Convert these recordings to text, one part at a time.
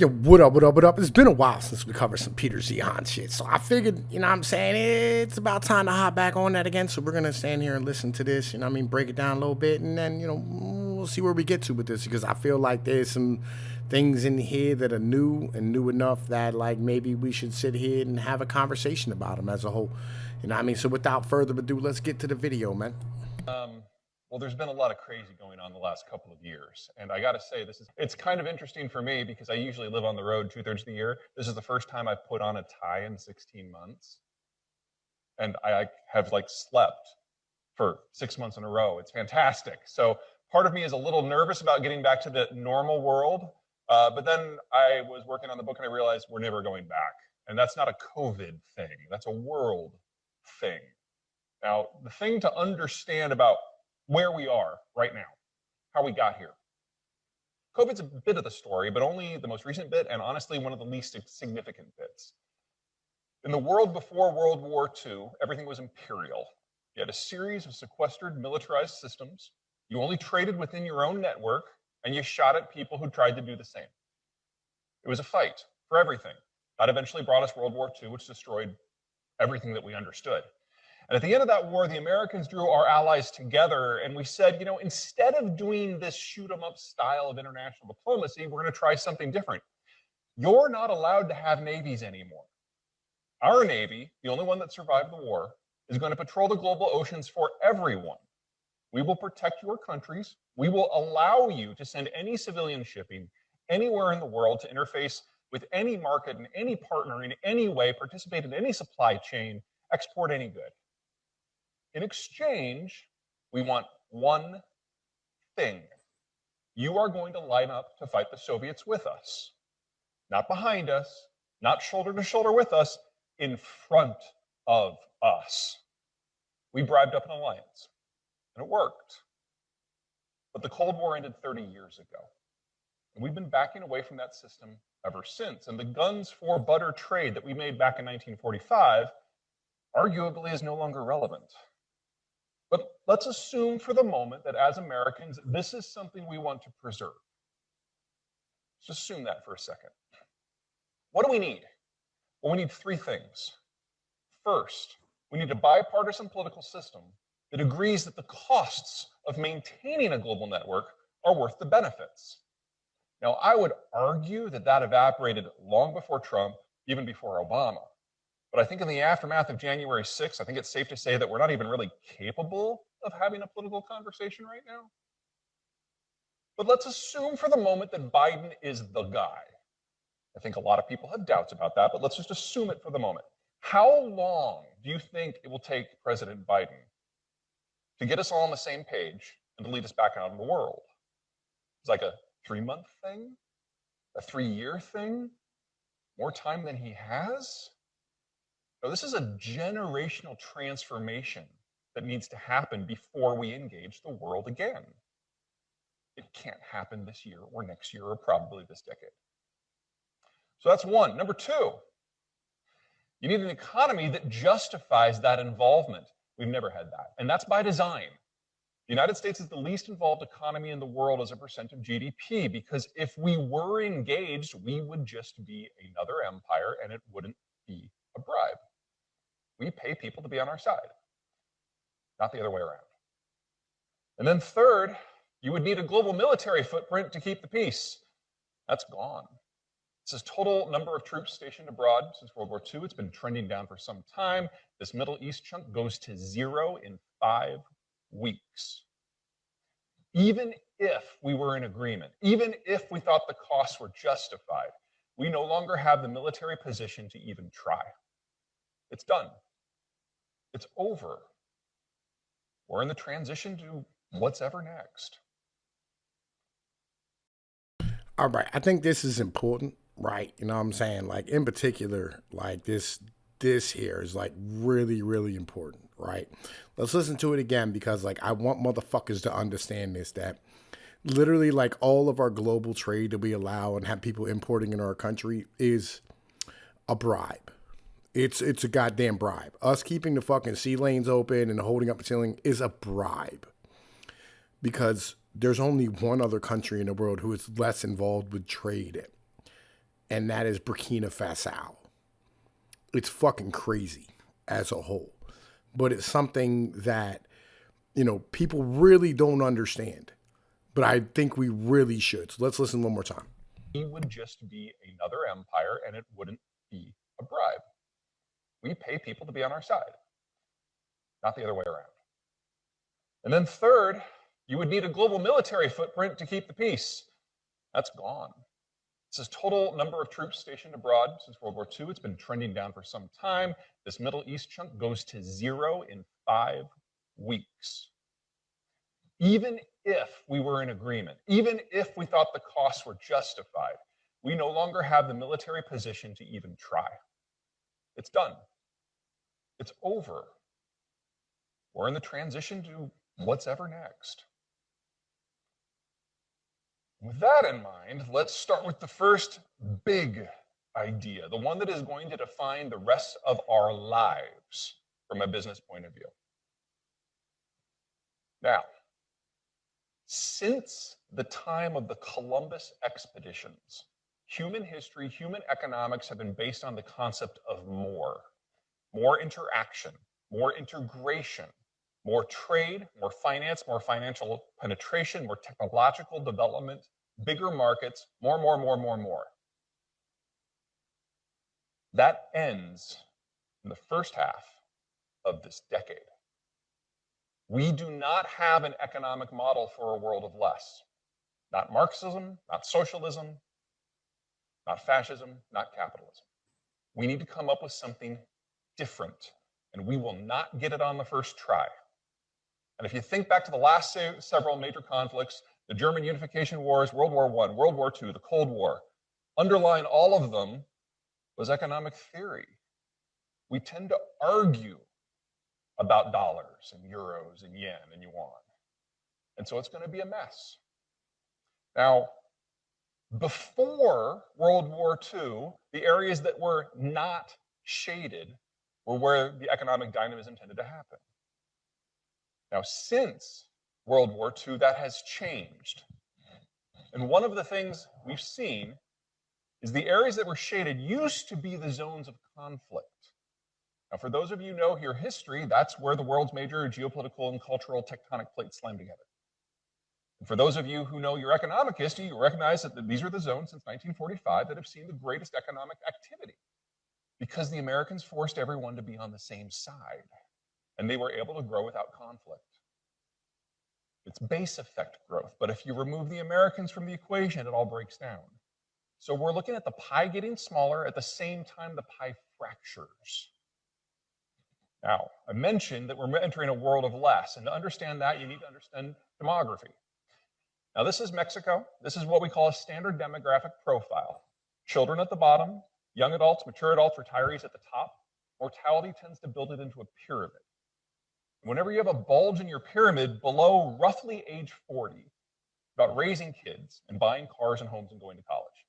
Yo, what up, what up, what up? It's been a while since we covered some Peter Zihan shit, so I figured, you know what I'm saying, it's about time to hop back on that again, so we're going to stand here and listen to this, you know what I mean, break it down a little bit, and then, we'll see where we get to with this, because I feel like there's some things in here that are new and new enough that, like, maybe we should sit here and have a conversation about them as a whole, you know what I mean? So without further ado, let's get to the video, man. Well, there's been a lot of crazy going on the last couple of years. And I got to say, it's kind of interesting for me because I usually live on the road 2/3 of the year. This is the first time I've put on a tie in 16 months. And I have slept for 6 months in a row. It's fantastic. So part of me is a little nervous about getting back to the normal world. But then I was working on the book and I realized we're never going back. And that's not a COVID thing. That's a world thing. Now, the thing to understand about where we are right now, how we got here. COVID's a bit of the story, but only the most recent bit, and honestly, one of the least significant bits. In the world before World War II, everything was imperial. You had a series of sequestered, militarized systems. You only traded within your own network, and you shot at people who tried to do the same. It was a fight for everything. That eventually brought us World War II, which destroyed everything that we understood. And at the end of that war, the Americans drew our allies together and we said, instead of doing this shoot 'em up style of international diplomacy, we're going to try something different. You're not allowed to have navies anymore. Our Navy, the only one that survived the war, is going to patrol the global oceans for everyone. We will protect your countries. We will allow you to send any civilian shipping anywhere in the world to interface with any market and any partner in any way, participate in any supply chain, export any good. In exchange, we want one thing. You are going to line up to fight the Soviets with us. Not behind us, not shoulder to shoulder with us, in front of us. We bribed up an alliance, and it worked. But the Cold War ended 30 years ago. And we've been backing away from that system ever since. And the guns for butter trade that we made back in 1945 arguably is no longer relevant. But let's assume for the moment that as Americans, this is something we want to preserve. Let's assume that for a second. What do we need? Well, we need three things. First, we need a bipartisan political system that agrees that the costs of maintaining a global network are worth the benefits. Now, I would argue that evaporated long before Trump, even before Obama. But I think in the aftermath of January 6th, I think it's safe to say that we're not even really capable of having a political conversation right now. But let's assume for the moment that Biden is the guy. I think a lot of people have doubts about that, but let's just assume it for the moment. How long do you think it will take President Biden to get us all on the same page and to lead us back out in the world? It's like a 3-month thing? A 3-year thing? More time than he has? No, this is a generational transformation that needs to happen before we engage the world again. It can't happen this year or next year or probably this decade. So that's one. Number two, you need an economy that justifies that involvement. We've never had that, and that's by design. The United States is the least involved economy in the world as a percent of GDP, because if we were engaged, we would just be another empire and it wouldn't be a bribe. We pay people to be on our side, not the other way around. And then third, you would need a global military footprint to keep the peace. That's gone. This is total number of troops stationed abroad since World War II. It's been trending down for some time. This Middle East chunk goes to 0 in 5 weeks. Even if we were in agreement, even if we thought the costs were justified, we no longer have the military position to even try. It's done. It's over. We're in the transition to what's ever next. All right, I think this is important, right? You know what I'm saying? Like, in particular, like this here is like really, really important, right? Let's listen to it again because like I want motherfuckers to understand this, that literally like all of our global trade that we allow and have people importing in our country is a bribe. It's a goddamn bribe. Us keeping the fucking sea lanes open and holding up the ceiling is a bribe. Because there's only one other country in the world who is less involved with trade and that is Burkina Faso. It's fucking crazy as a whole, but it's something that, people really don't understand, but I think we really should. So let's listen one more time. We would just be another empire, and it wouldn't be a bribe. We pay people to be on our side, not the other way around. And then third, you would need a global military footprint to keep the peace. That's gone. It says total number of troops stationed abroad since World War II. It's been trending down for some time. This Middle East chunk goes to 0 in 5 weeks. Even if we were in agreement, even if we thought the costs were justified, we no longer have the military position to even try. It's done. It's over. We're in the transition to what's ever next. With that in mind, let's start with the first big idea, the one that is going to define the rest of our lives from a business point of view. Now, since the time of the Columbus expeditions, human history, human economics have been based on the concept of more interaction, more integration, more trade, more finance, more financial penetration, more technological development, bigger markets, more. That ends in the first half of this decade. We do not have an economic model for a world of less. Not Marxism, not socialism, not fascism, not capitalism. We need to come up with something different, and we will not get it on the first try. And if you think back to the last several major conflicts, the German unification wars, World War I, World War II, the Cold War, underlying all of them was economic theory. We tend to argue about dollars and euros and yen and yuan. And so it's going to be a mess. Now, before World War II, the areas that were not shaded were where the economic dynamism tended to happen. Now, since World War II, that has changed. And one of the things we've seen is the areas that were shaded used to be the zones of conflict. Now, for those of you who know your history, that's where the world's major geopolitical and cultural tectonic plates slam together. And for those of you who know your economic history, you recognize that these are the zones since 1945 that have seen the greatest economic activity because the Americans forced everyone to be on the same side, and they were able to grow without conflict. It's base effect growth, but if you remove the Americans from the equation, it all breaks down. So we're looking at the pie getting smaller, at the same time the pie fractures. Now, I mentioned that we're entering a world of less, and to understand that, you need to understand demography. Now, this is Mexico. This is what we call a standard demographic profile. Children at the bottom, young adults, mature adults, retirees at the top. Mortality tends to build it into a pyramid. Whenever you have a bulge in your pyramid below roughly age 40, about raising kids and buying cars and homes and going to college,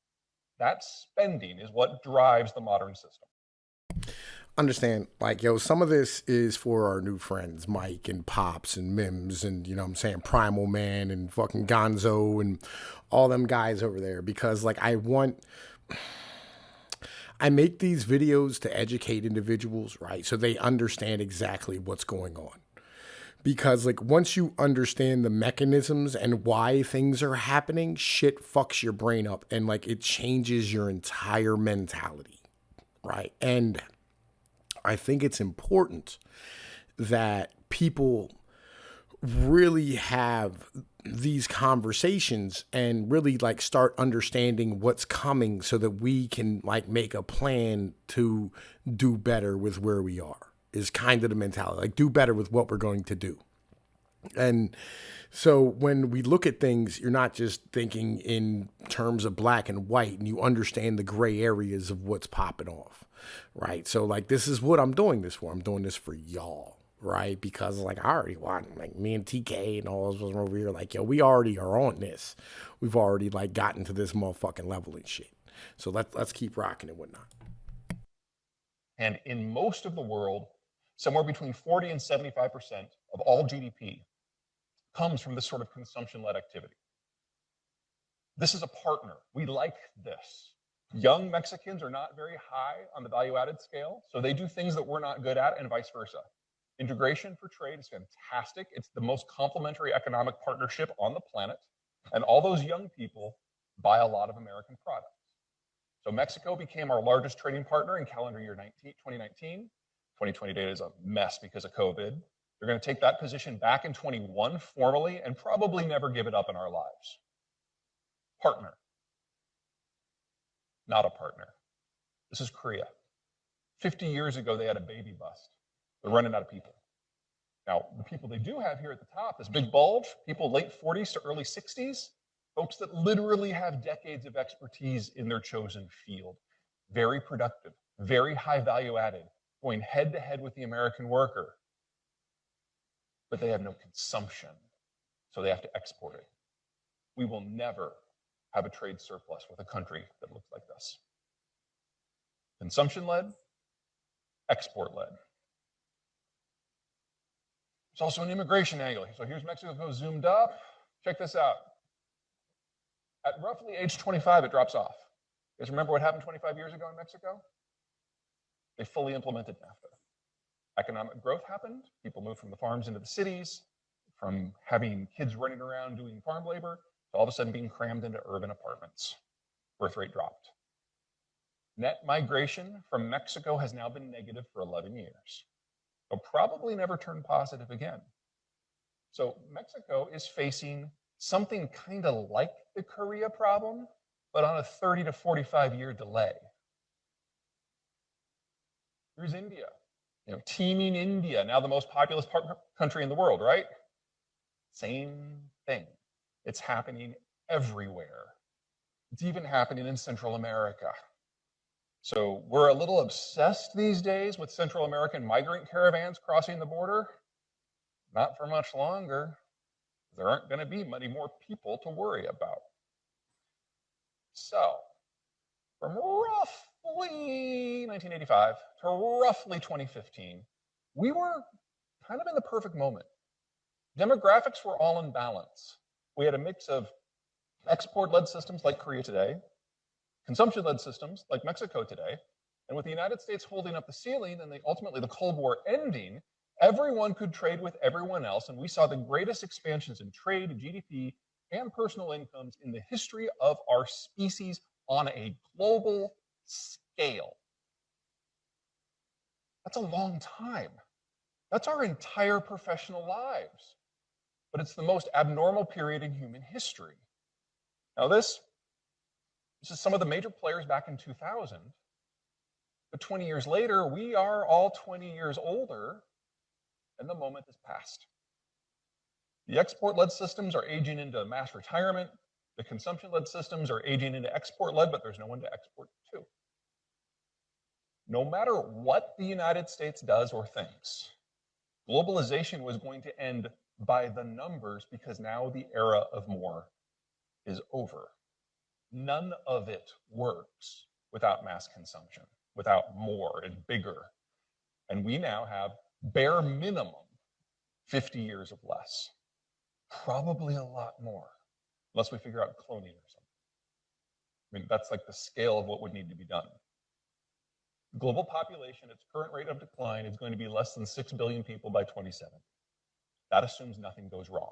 that spending is what drives the modern system. Understand, some of this is for our new friends, Mike and Pops and Mims and, Primal Man and fucking Gonzo and all them guys over there, because I make these videos to educate individuals, right? So they understand exactly what's going on. Because once you understand the mechanisms and why things are happening, shit fucks your brain up and it changes your entire mentality, right? And I think it's important that people really have these conversations and really start understanding what's coming so that we can make a plan to do better with where we are, is kind of the mentality, do better with what we're going to do. And so when we look at things, you're not just thinking in terms of black and white, and you understand the gray areas of what's popping off, right? So this is what I'm doing this for. I'm doing this for y'all, right? Because I already want, me and TK and all those over here, we already are on this. We've already gotten to this motherfucking level and shit. So let's keep rocking and whatnot. And in most of the world, somewhere between 40 and 75% of all GDP comes from this sort of consumption-led activity. This is a partner. We like this. Young Mexicans are not very high on the value-added scale, so they do things that we're not good at and vice versa. Integration for trade is fantastic. It's the most complementary economic partnership on the planet, and all those young people buy a lot of American products. So Mexico became our largest trading partner in calendar year 2019. 2020 data is a mess because of COVID. They're going to take that position back in 21 formally and probably never give it up in our lives. Partner, not a partner. This is Korea. 50 years ago, they had a baby bust. They're running out of people. Now, the people they do have here at the top, this big bulge, people late 40s to early 60s, folks that literally have decades of expertise in their chosen field. Very productive, very high value added, going head to head with the American worker. But they have no consumption, so they have to export it. We will never have a trade surplus with a country that looks like this. Consumption-led, export-led. There's also an immigration angle. So here's Mexico zoomed up. Check this out. At roughly age 25, it drops off. You guys remember what happened 25 years ago in Mexico? They fully implemented NAFTA. Economic growth happened. People moved from the farms into the cities, from having kids running around doing farm labor, to all of a sudden being crammed into urban apartments. Birth rate dropped. Net migration from Mexico has now been negative for 11 years. It'll probably never turn positive again. So Mexico is facing something kind of like the Korea problem, but on a 30 to 45-year delay. Here's India. Teeming India, now the most populous country in the world, right? Same thing. It's happening everywhere. It's even happening in Central America. So we're a little obsessed these days with Central American migrant caravans crossing the border. Not for much longer. There aren't going to be many more people to worry about. So, from roughly 1985 to roughly 2015, we were kind of in the perfect moment. Demographics were all in balance. We had a mix of export-led systems like Korea today, consumption-led systems like Mexico today, and with the United States holding up the ceiling and ultimately the Cold War ending, everyone could trade with everyone else, and we saw the greatest expansions in trade, GDP, and personal incomes in the history of our species on a global scale. That's a long time. That's our entire professional lives. But it's the most abnormal period in human history. Now this is some of the major players back in 2000. But 20 years later, we are all 20 years older, and the moment has passed. The export-led systems are aging into mass retirement. The consumption-led systems are aging into export-led, but there's no one to export to. No matter what the United States does or thinks, globalization was going to end by the numbers because now the era of more is over. None of it works without mass consumption, without more and bigger. And we now have bare minimum 50 years of less. Probably a lot more, unless we figure out cloning or something. I mean, that's like the scale of what would need to be done. Global population, its current rate of decline, is going to be less than 6 billion people by 2070. That assumes nothing goes wrong.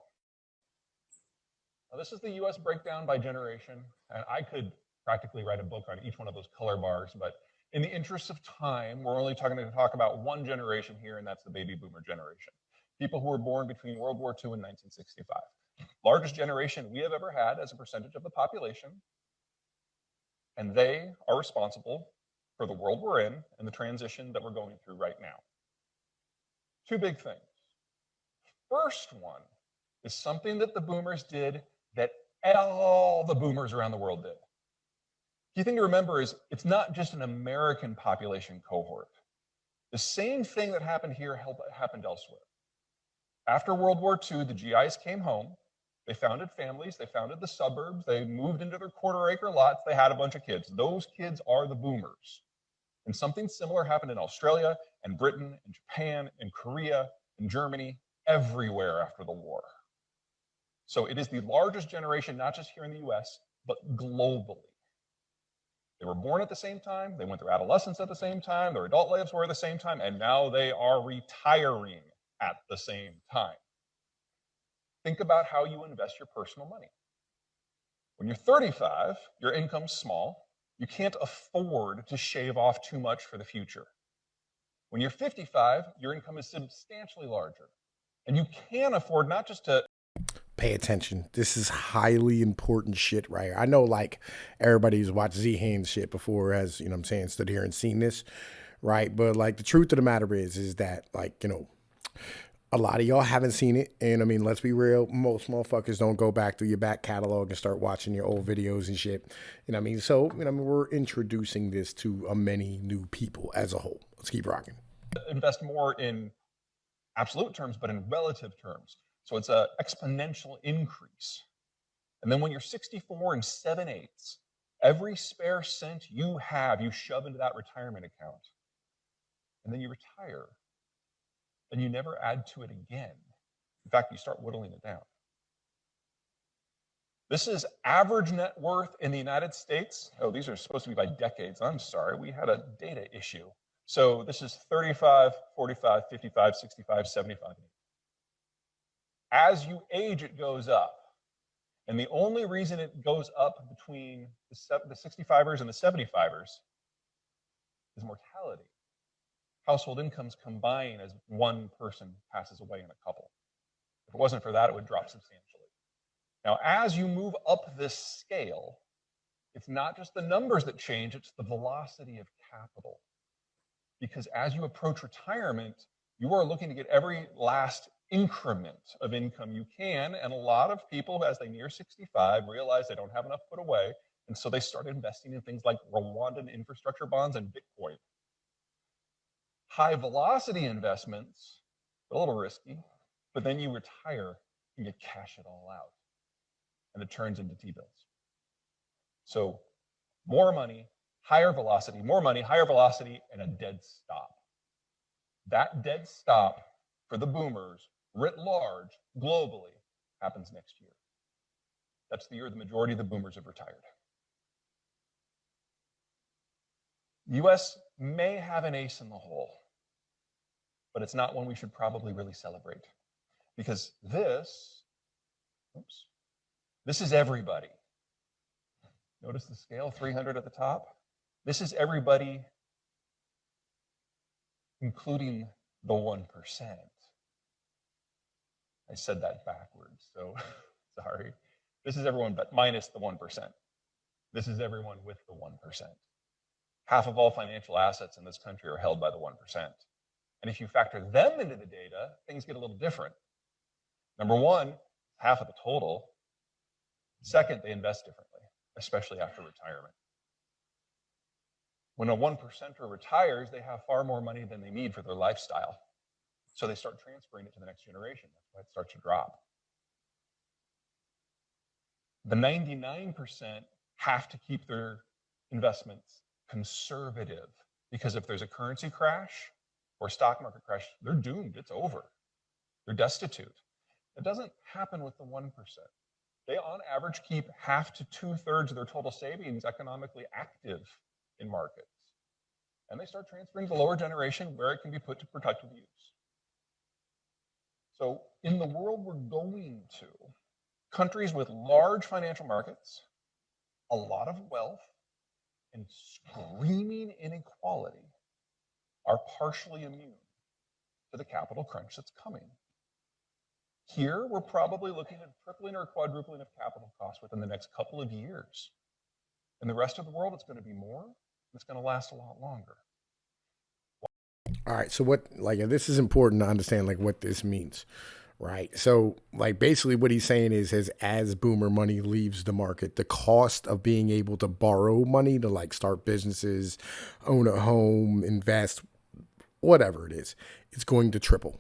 Now, this is the US breakdown by generation, and I could practically write a book on each one of those color bars, but in the interest of time, we're only going to talk about one generation here, and that's the baby boomer generation. People who were born between World War II and 1965. Largest generation we have ever had as a percentage of the population, and they are responsible for the world we're in and the transition that we're going through right now. Two big things. First one is something that the boomers did that all the boomers around the world did. Key thing to remember is it's not just an American population cohort. The same thing that happened here happened elsewhere. After World War II, the GIs came home, they founded families, they founded the suburbs, they moved into their quarter-acre lots, they had a bunch of kids. Those kids are the boomers. And something similar happened in Australia and Britain and Japan and Korea and Germany, everywhere after the war. So it is the largest generation, not just here in the US, but globally. They were born at the same time, they went through adolescence at the same time, their adult lives were at the same time, and now they are retiring at the same time. Think about how you invest your personal money. When you're 35, your income's small. You can't afford to shave off too much for the future. When you're 55, your income is substantially larger. And you can afford not just to Pay attention. This is highly important shit right here. I know like everybody's watched Z Haynes shit before, has, you know what I'm saying, stood here and seen this, right? But like the truth of the matter is that like, you know, a lot of y'all haven't seen it. And I mean, let's be real, most motherfuckers don't go back through your back catalog and start watching your old videos and shit. You know what I mean? So, you know, I mean, we're introducing this to many new people as a whole. Let's keep rocking. invest more in absolute terms, but in relative terms. So it's an exponential increase. And then when you're 64 and 7/8, every spare cent you have, you shove into that retirement account. And then you retire. And you never add to it again. In fact, you start whittling it down. This is average net worth in the United States. Oh, these are supposed to be by decades. I'm sorry, we had a data issue. So this is 35, 45, 55, 65, 75. As you age, it goes up. And the only reason it goes up between the 65ers and the 75ers is mortality. Household incomes combine as one person passes away in a couple. If it wasn't for that, it would drop substantially. Now, as you move up this scale, it's not just the numbers that change, it's the velocity of capital. Because as you approach retirement, you are looking to get every last increment of income you can. And a lot of people, as they near 65, realize they don't have enough put away. And so they start investing in things like Rwandan infrastructure bonds and Bitcoin. High velocity investments, a little risky, but then you retire and you cash it all out. And it turns into T-bills. So more money, higher velocity, more money, higher velocity, and a dead stop. That dead stop for the boomers, writ large, globally, happens next year. That's the year the majority of the boomers have retired. The US may have an ace in the hole, but it's not one we should probably really celebrate. Because this is everybody. Notice the scale, 300 at the top. This is everybody, including the 1%. I said that backwards, so sorry. This is everyone but minus the 1%. This is everyone with the 1%. Half of all financial assets in this country are held by the 1%. And if you factor them into the data, things get a little different. Number one, half of the total. Second, they invest differently, especially after retirement. When a 1%er retires, they have far more money than they need for their lifestyle. So they start transferring it to the next generation. That's why it starts to drop. The 99% have to keep their investments conservative, because if there's a currency crash or a stock market crash, they're doomed. It's over. They're destitute. It doesn't happen with the 1%. They, on average, keep half to 2/3 of their total savings economically active in markets. And they start transferring to the lower generation where it can be put to productive use. So in the world we're going to, countries with large financial markets, a lot of wealth, and screaming inequality are partially immune to the capital crunch that's coming. Here, we're probably looking at tripling or quadrupling of capital costs within the next couple of years. In the rest of the world, it's going to be more, and it's going to last a lot longer. All right. So what, like, this is important to understand, like, what this means, right? So, like, basically what he's saying is, as boomer money leaves the market, the cost of being able to borrow money to, like, start businesses, own a home, invest, whatever it is, it's going to triple.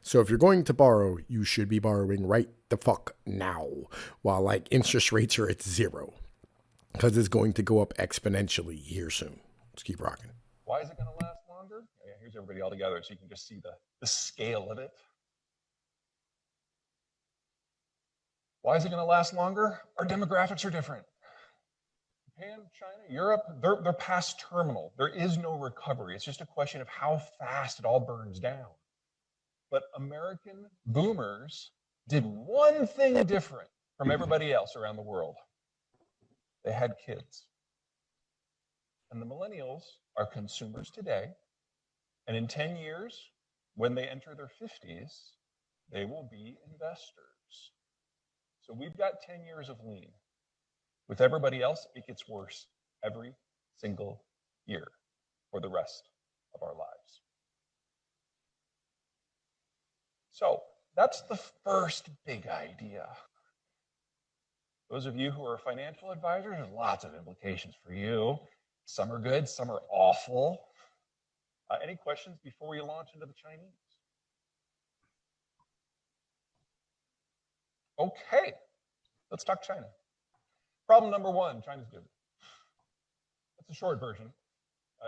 So if you're going to borrow, you should be borrowing right the fuck now, while like interest rates are at 0, because it's going to go up exponentially here soon. Let's keep rocking. Why is it going to last longer? Yeah, here's everybody all together so you can just see the scale of it. Why is it going to last longer? Our demographics are different. Japan, China, Europe, they're past terminal. There is no recovery. It's just a question of how fast it all burns down. But American boomers did one thing different from everybody else around the world. They had kids. And the millennials are consumers today. And in 10 years, when they enter their 50s, they will be investors. So we've got 10 years of lean. With everybody else, it gets worse every single year for the rest of our lives. So that's the first big idea. Those of you who are financial advisors, there's lots of implications for you. Some are good, some are awful. Any questions before we launch into the Chinese? Okay, let's talk China. Problem number one, China's doomed. That's a short version.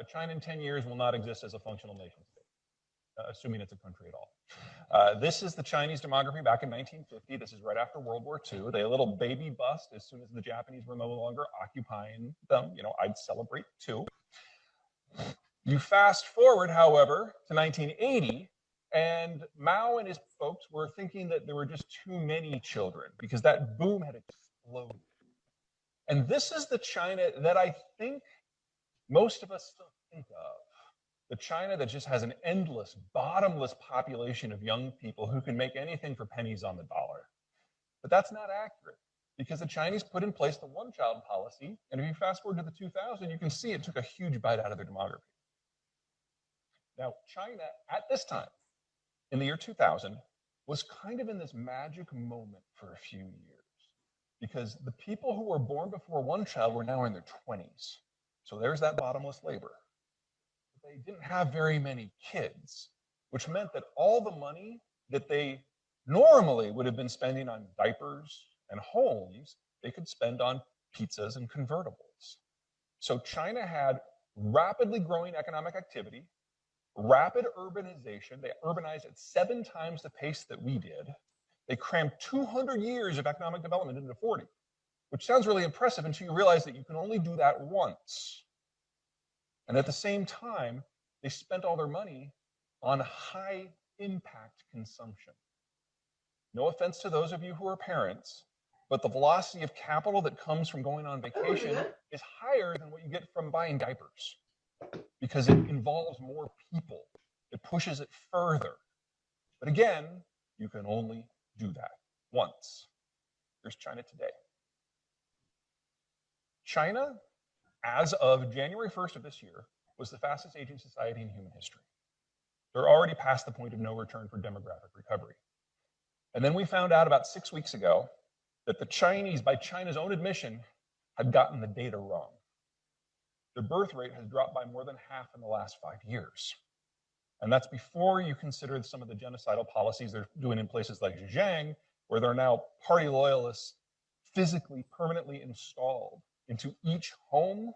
China in 10 years will not exist as a functional nation state, assuming it's a country at all. This is the Chinese demography back in 1950. This is right after World War II. They had a little baby bust as soon as the Japanese were no longer occupying them. You know, I'd celebrate too. You fast forward, however, to 1980, and Mao and his folks were thinking that there were just too many children because that boom had exploded. And this is the China that I think most of us still think of. The China that just has an endless, bottomless population of young people who can make anything for pennies on the dollar. But that's not accurate because the Chinese put in place the one-child policy. And if you fast forward to the 2000, you can see it took a huge bite out of their demography. Now, China at this time, in the year 2000, was kind of in this magic moment for a few years because the people who were born before one child were now in their 20s. So there's that bottomless labor. But they didn't have very many kids, which meant that all the money that they normally would have been spending on diapers and homes, they could spend on pizzas and convertibles. So China had rapidly growing economic activity, rapid urbanization. They urbanized at 7 times the pace that we did. They crammed 200 years of economic development into 40, which sounds really impressive until you realize that you can only do that once. And at the same time, they spent all their money on high impact consumption. No offense to those of you who are parents, but the velocity of capital that comes from going on vacation is higher than what you get from buying diapers because it involves more people. It pushes it further. But again, you can only do that once. Here's China today. China, as of January 1st of this year, was the fastest aging society in human history. They're already past the point of no return for demographic recovery. And then we found out about 6 weeks ago that the Chinese, by China's own admission, had gotten the data wrong. Their birth rate has dropped by more than half in the last 5 years. And that's before you consider some of the genocidal policies they're doing in places like Xinjiang, where they're now party loyalists physically, permanently installed into each home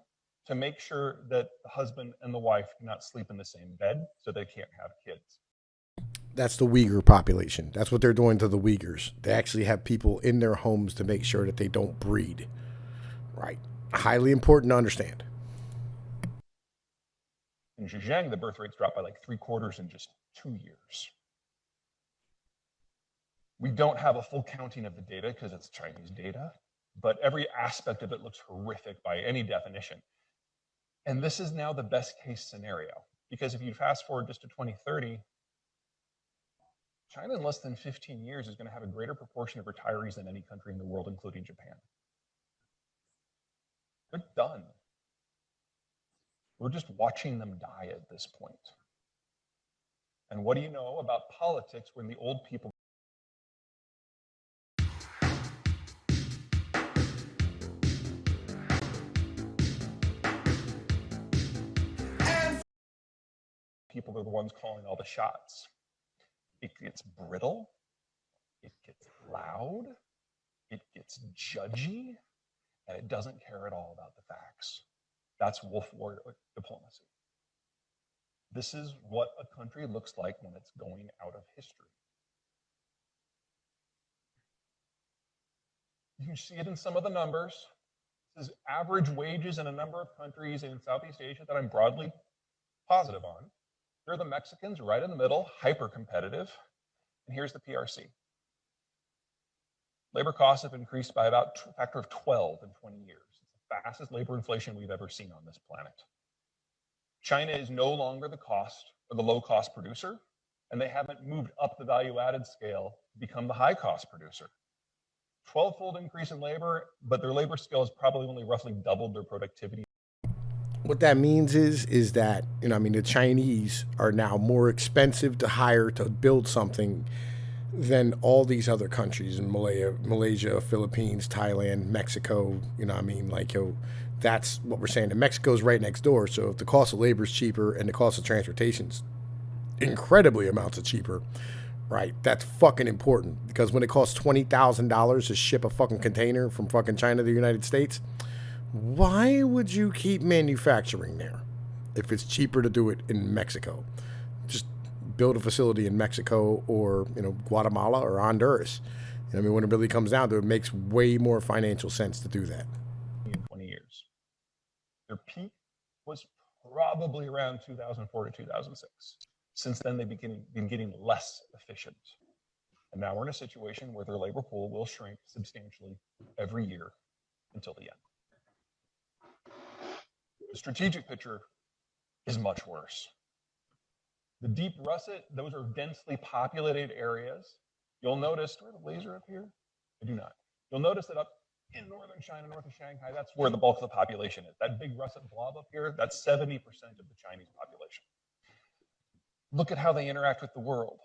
to make sure that the husband and the wife cannot sleep in the same bed so they can't have kids. That's the Uyghur population. That's what they're doing to the Uyghurs. They actually have people in their homes to make sure that they don't breed. Right. Highly important to understand. In Xinjiang, the birth rates dropped by like 3/4 in just 2 years. We don't have a full counting of the data because it's Chinese data, but every aspect of it looks horrific by any definition. And this is now the best case scenario, because if you fast forward just to 2030, China in less than 15 years is going to have a greater proportion of retirees than any country in the world, including Japan. They're done. We're just watching them die at this point. And what do you know about politics when the old people are the ones calling all the shots? It gets brittle, it gets loud, it gets judgy, and it doesn't care at all about the facts. That's wolf warrior diplomacy. This is what a country looks like when it's going out of history. You can see it in some of the numbers. This is average wages in a number of countries in Southeast Asia that I'm broadly positive on. Here are the Mexicans right in the middle, hyper competitive. And here's the PRC. Labor costs have increased by about a factor of 12 in 20 years. It's the fastest labor inflation we've ever seen on this planet. China is no longer the cost or the low-cost producer, and they haven't moved up the value-added scale to become the high-cost producer. 12-fold increase in labor, but their labor skill has probably only roughly doubled their productivity. What that means is that, the Chinese are now more expensive to hire to build something than all these other countries in Malaysia, Philippines, Thailand, Mexico. That's what we're saying. And Mexico's right next door, so if the cost of labor is cheaper and the cost of transportation's incredibly amounts of cheaper, right? That's fucking important, because when it costs $20,000 to ship a fucking container from fucking China to the United States, why would you keep manufacturing there if it's cheaper to do it in Mexico? Just build a facility in Mexico or Guatemala or Honduras. When it really comes down to it, it makes way more financial sense to do that. In 20 years. Their peak was probably around 2004 to 2006. Since then, they've been getting less efficient. And now we're in a situation where their labor pool will shrink substantially every year until the end. The strategic picture is much worse. The deep russet, those are densely populated areas. You'll notice, do I have a laser up here? I do not. You'll notice that up in northern China, north of Shanghai, that's where the bulk of the population is. That big russet blob up here, that's 70% of the Chinese population. Look at how they interact with the world.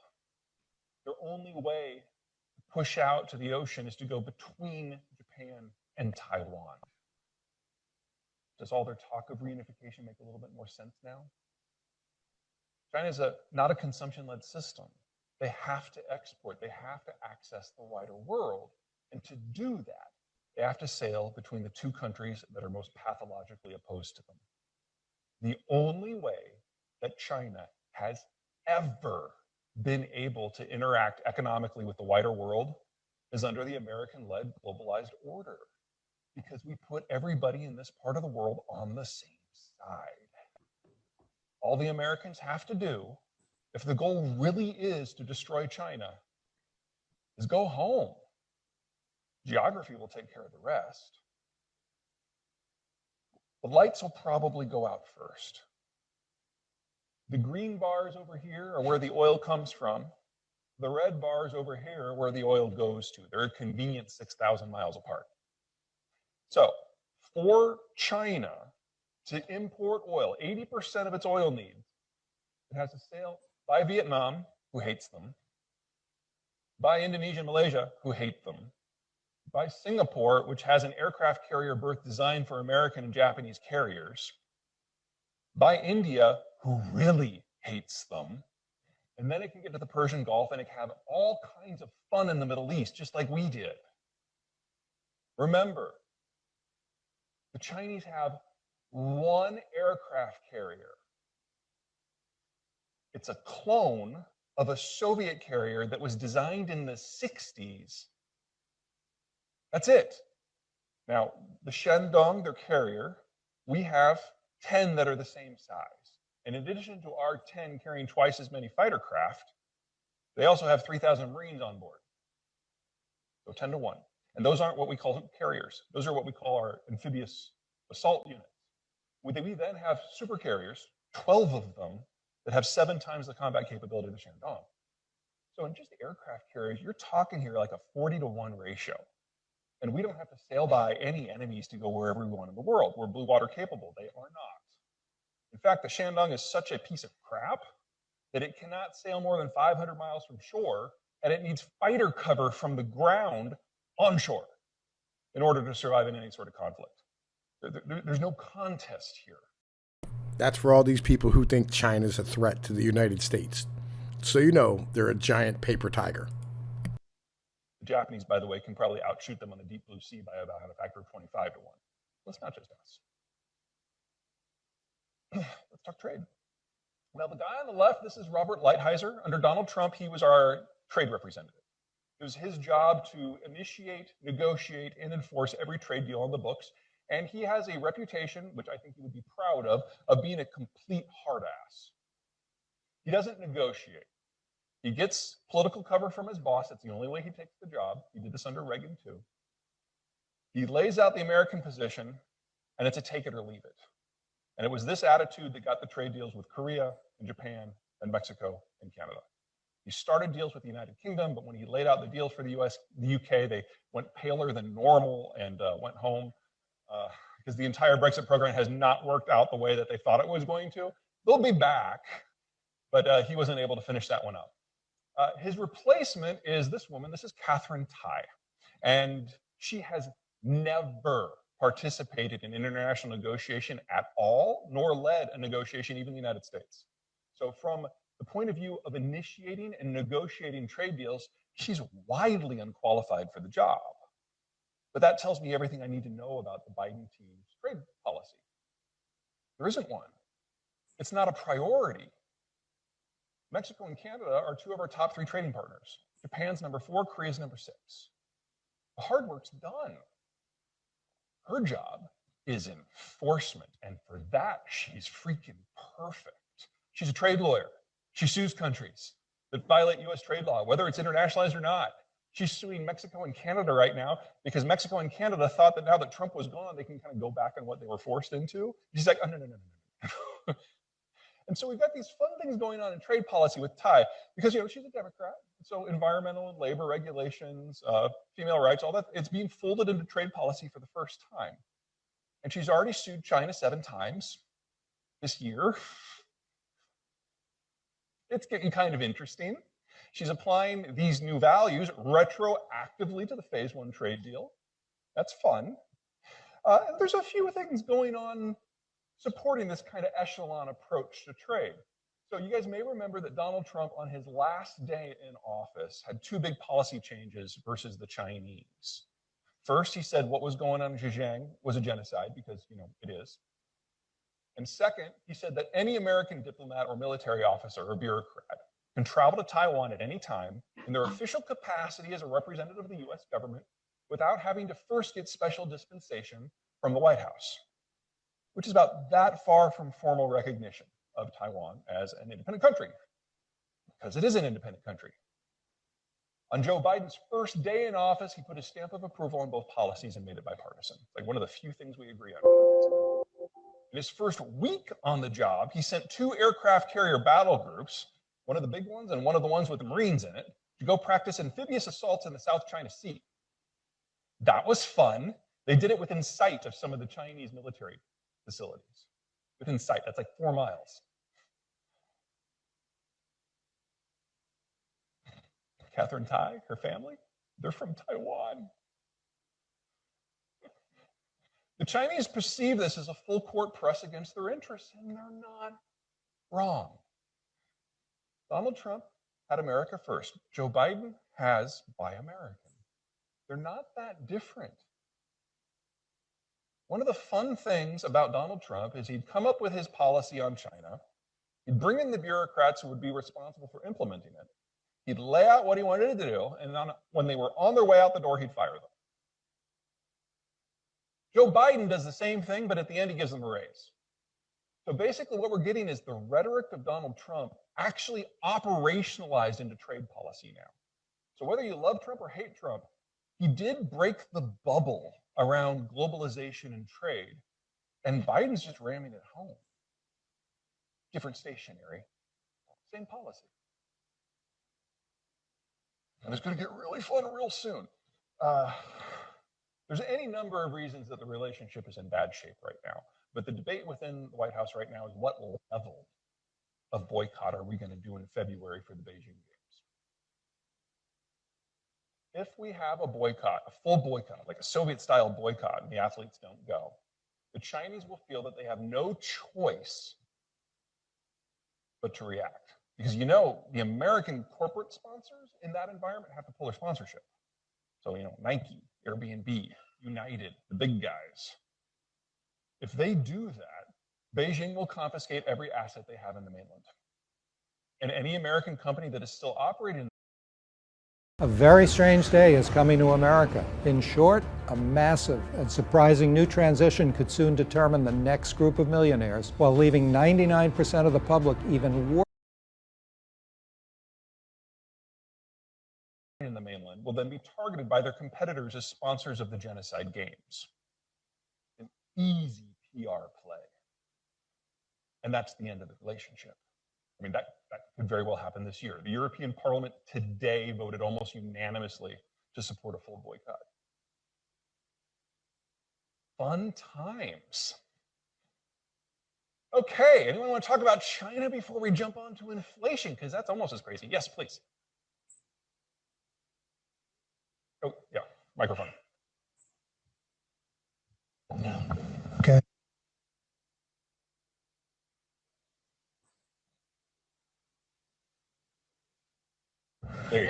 Their only way to push out to the ocean is to go between Japan and Taiwan. Does all their talk of reunification make a little bit more sense now? China is not a consumption-led system. They have to export. They have to access the wider world. And to do that, they have to sail between the two countries that are most pathologically opposed to them. The only way that China has ever been able to interact economically with the wider world is under the American-led globalized order, because we put everybody in this part of the world on the same side. All the Americans have to do, if the goal really is to destroy China, is go home. Geography will take care of the rest. The lights will probably go out first. The green bars over here are where the oil comes from. The red bars over here are where the oil goes to. They're a convenient 6,000 miles apart. So for China to import oil, 80% of its oil needs, it has to sail by Vietnam, who hates them, by Indonesia and Malaysia, who hate them, by Singapore, which has an aircraft carrier berth designed for American and Japanese carriers, by India, who really hates them, and then it can get to the Persian Gulf and it can have all kinds of fun in the Middle East, just like we did. Remember, the Chinese have one aircraft carrier. It's a clone of a Soviet carrier that was designed in the 60s. That's it. Now, the Shandong, their carrier, we have 10 that are the same size. And in addition to our 10 carrying twice as many fighter craft, they also have 3,000 Marines on board. So 10 to 1. And those aren't what we call carriers. Those are what we call our amphibious assault units. We then have super carriers, 12 of them, that have 7 times the combat capability of the Shandong. So in just aircraft carriers, you're talking here like a 40 to 1 ratio. And we don't have to sail by any enemies to go wherever we want in the world. We're blue water capable. They are not. In fact, the Shandong is such a piece of crap that it cannot sail more than 500 miles from shore, and it needs fighter cover from the ground onshore in order to survive in any sort of conflict. There's no contest here. That's for all these people who think China's a threat to the United States. So they're a giant paper tiger. The Japanese, by the way, can probably outshoot them on the deep blue sea by about a factor of 25 to 1. Well, it's not just us. Let's talk trade. Now, the guy on the left, this is Robert Lighthizer. Under Donald Trump, he was our trade representative. It was his job to initiate, negotiate, and enforce every trade deal on the books. And he has a reputation, which I think he would be proud of being a complete hard ass. He doesn't negotiate. He gets political cover from his boss. That's the only way he takes the job. He did this under Reagan, too. He lays out the American position, and it's a take it or leave it. And it was this attitude that got the trade deals with Korea and Japan and Mexico and Canada. He started deals with the United Kingdom, but when he laid out the deals for the US, the UK, they went paler than normal and went home because the entire Brexit program has not worked out the way that they thought it was going to. They'll be back, but he wasn't able to finish that one up. His replacement is this woman. This is Catherine Tai. And she has never participated in international negotiation at all, nor led a negotiation, even in the United States. So from the point of view of initiating and negotiating trade deals, she's widely unqualified for the job. But that tells me everything I need to know about the Biden team's trade policy. There isn't one. It's not a priority. Mexico and Canada are two of our top 3 trading partners. Japan's number 4, Korea's number 6. The hard work's done. Her job is enforcement, and for that, she's freaking perfect. She's a trade lawyer. She sues countries that violate US trade law, whether it's internationalized or not. She's suing Mexico and Canada right now because Mexico and Canada thought that now that Trump was gone, they can kind of go back on what they were forced into. She's like, oh, no. And so we've got these fun things going on in trade policy with Tai because, she's a Democrat. So environmental and labor regulations, female rights, all that, it's being folded into trade policy for the first time. And she's already sued China 7 times this year. It's getting kind of interesting. She's applying these new values retroactively to the phase 1 trade deal. That's fun. There's a few things going on supporting this kind of echelon approach to trade. So you guys may remember that Donald Trump on his last day in office had 2 big policy changes versus the Chinese. First, he said what was going on in Xinjiang was a genocide because, it is. And second, he said that any American diplomat or military officer or bureaucrat can travel to Taiwan at any time in their official capacity as a representative of the US government without having to first get special dispensation from the White House, which is about that far from formal recognition of Taiwan as an independent country, because it is an independent country. On Joe Biden's first day in office, he put his stamp of approval on both policies and made it bipartisan. Like one of the few things we agree on. In his first week on the job, he sent 2 aircraft carrier battle groups, one of the big ones and one of the ones with the Marines in it, to go practice amphibious assaults in the South China Sea. That was fun. They did it within sight of some of the Chinese military facilities. Within sight, that's like 4 miles. Catherine Tai, her family, they're from Taiwan. The Chinese perceive this as a full court press against their interests, and they're not wrong. Donald Trump had America first. Joe Biden has Buy American. They're not that different. One of the fun things about Donald Trump is he'd come up with his policy on China. He'd bring in the bureaucrats who would be responsible for implementing it. He'd lay out what he wanted to do, and when they were on their way out the door, he'd fire them. Joe Biden does the same thing, but at the end, he gives them a raise. So basically, what we're getting is the rhetoric of Donald Trump actually operationalized into trade policy now. So whether you love Trump or hate Trump, he did break the bubble around globalization and trade, and Biden's just ramming it home. Different stationery, same policy. And it's going to get really fun real soon. There's any number of reasons that the relationship is in bad shape right now. But the debate within the White House right now is what level of boycott are we going to do in February for the Beijing Games? If we have a boycott, a full boycott, like a Soviet-style boycott, and the athletes don't go, the Chinese will feel that they have no choice but to react. Because the American corporate sponsors in that environment have to pull their sponsorship. So, Nike, Airbnb, United, the big guys. If they do that, Beijing will confiscate every asset they have in the mainland. And any American company that is still operating A very strange day is coming to America. In short, a massive and surprising new transition could soon determine the next group of millionaires, while leaving 99% of the public even worse. In the mainland will then be targeted by their competitors as sponsors of the genocide games. An easy PR play. And that's the end of the relationship. I mean, that could very well happen this year. The European Parliament today voted almost unanimously to support a full boycott. Fun times. Okay, anyone want to talk about China before we jump on to inflation? Because that's almost as crazy. Yes, please. Oh, yeah, microphone. Okay.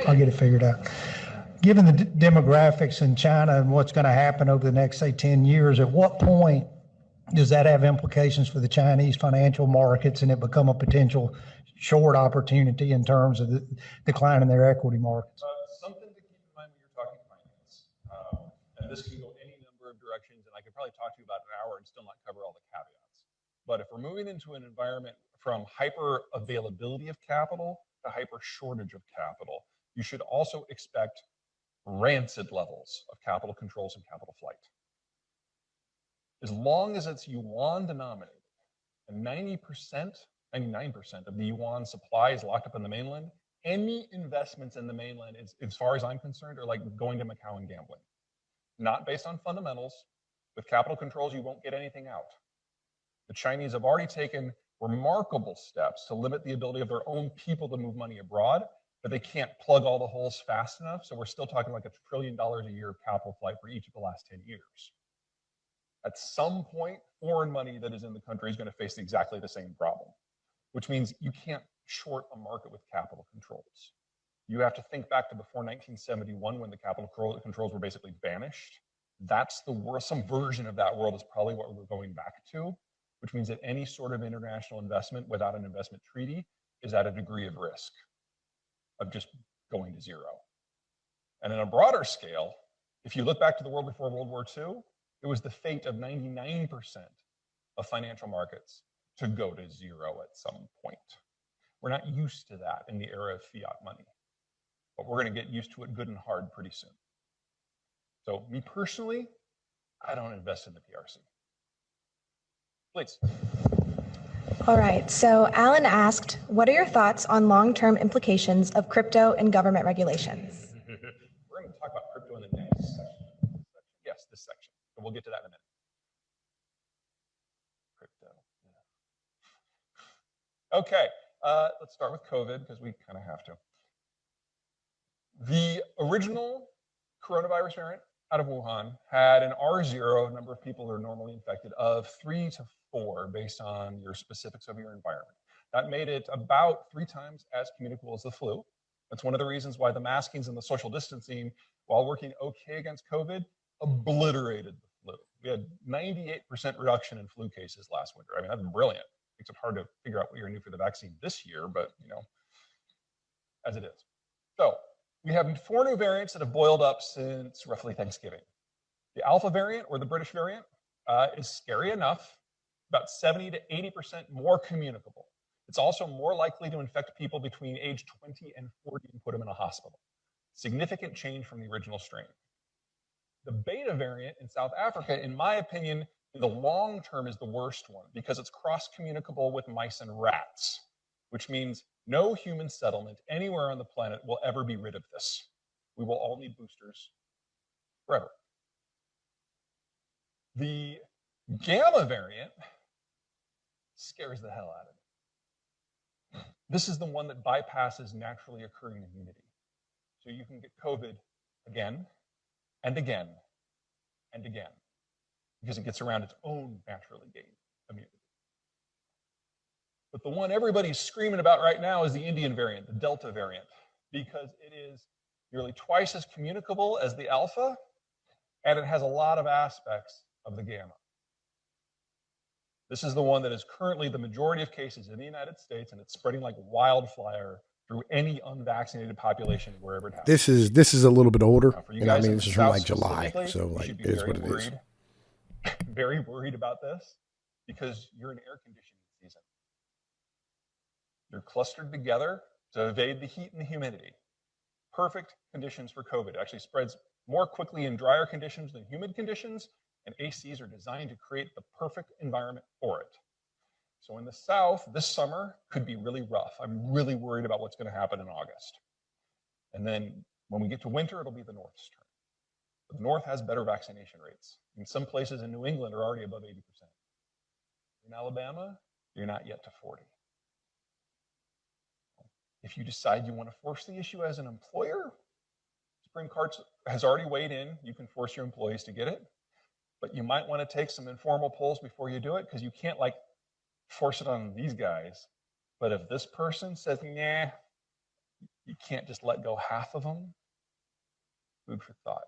I'll get it figured out. Given the demographics in China and what's going to happen over the next, say, 10 years, at what point does that have implications for the Chinese financial markets and it become a potential short opportunity in terms of the decline in their equity markets? Something to keep in mind when you're talking finance. And this can go any number of directions, and I could probably talk to you about an hour and still not cover all the caveats. But if we're moving into an environment from hyper availability of capital to hyper shortage of capital, you should also expect rancid levels of capital controls and capital flight. As long as it's yuan denominated and 99% of the yuan supply is locked up in the mainland, any investments in the mainland, as far as I'm concerned, are like going to Macau and gambling. Not based on fundamentals. With capital controls, you won't get anything out. The Chinese have already taken remarkable steps to limit the ability of their own people to move money abroad, but they can't plug all the holes fast enough. So we're still talking like $1 trillion a year of capital flight for each of the last 10 years. At some point, foreign money that is in the country is going to face exactly the same problem, which means you can't short a market with capital controls. You have to think back to before 1971 when the capital controls were basically banished. That's the world. Some version of that world is probably what we're going back to, which means that any sort of international investment without an investment treaty is at a degree of risk of just going to zero. And on a broader scale, if you look back to the world before World War II, it was the fate of 99% of financial markets to go to zero at some point. We're not used to that in the era of fiat money, but we're going to get used to it good and hard pretty soon. So me personally, I don't invest in the PRC. Please. All right, so Alan asked, what are your thoughts on long-term implications of crypto and government regulations? We're going to talk about crypto in the next section. Yes, this section. But we'll get to that in a minute. Crypto. Yeah. Okay, let's start with COVID because we kind of have to. The original coronavirus variant out of Wuhan had an R0, number of people who are normally infected, of 3 to 4 based on your specifics of your environment. That made it about 3 times as communicable as the flu. That's one of the reasons why the maskings and the social distancing, while working okay against COVID, obliterated the flu. We had 98% reduction in flu cases last winter. I mean, that's brilliant. Makes it hard to figure out what you're going to do for the vaccine this year, but as it is. So we have 4 new variants that have boiled up since roughly Thanksgiving. The Alpha variant, or the British variant, is scary enough, about 70 to 80% more communicable. It's also more likely to infect people between age 20 and 40 and put them in a hospital. Significant change from the original strain. The Beta variant in South Africa, in my opinion, in the long term is the worst one because it's cross-communicable with mice and rats, which means no human settlement anywhere on the planet will ever be rid of this. We will all need boosters forever. The Gamma variant scares the hell out of me. This is the one that bypasses naturally occurring immunity. So you can get COVID again and again and again because it gets around its own naturally gained immunity. But the one everybody's screaming about right now is the Indian variant, the Delta variant, because it is nearly twice as communicable as the Alpha, and it has a lot of aspects of the Gamma. This is the one that is currently the majority of cases in the United States, and it's spreading like wildfire through any unvaccinated population wherever it happens. This is a little bit older. Now, for you You know, I guys mean, in this the is from South like July, specifically, so you like should be it is very what it is. worried, very worried about this, because you're in air conditioning season. You're clustered together to evade the heat and the humidity. Perfect conditions for COVID. It actually spreads more quickly in drier conditions than humid conditions, and ACs are designed to create the perfect environment for it. So in the South, this summer could be really rough. I'm really worried about what's going to happen in August. And then when we get to winter, it'll be the North's turn. The North has better vaccination rates. In some places in New England are already above 80%. In Alabama, you're not yet to 40. If you decide you want to force the issue as an employer, Supreme Court has already weighed in. You can force your employees to get it, but you might want to take some informal polls before you do it, because you can't like force it on these guys. But if this person says, nah, you can't just let go half of them. Food for thought.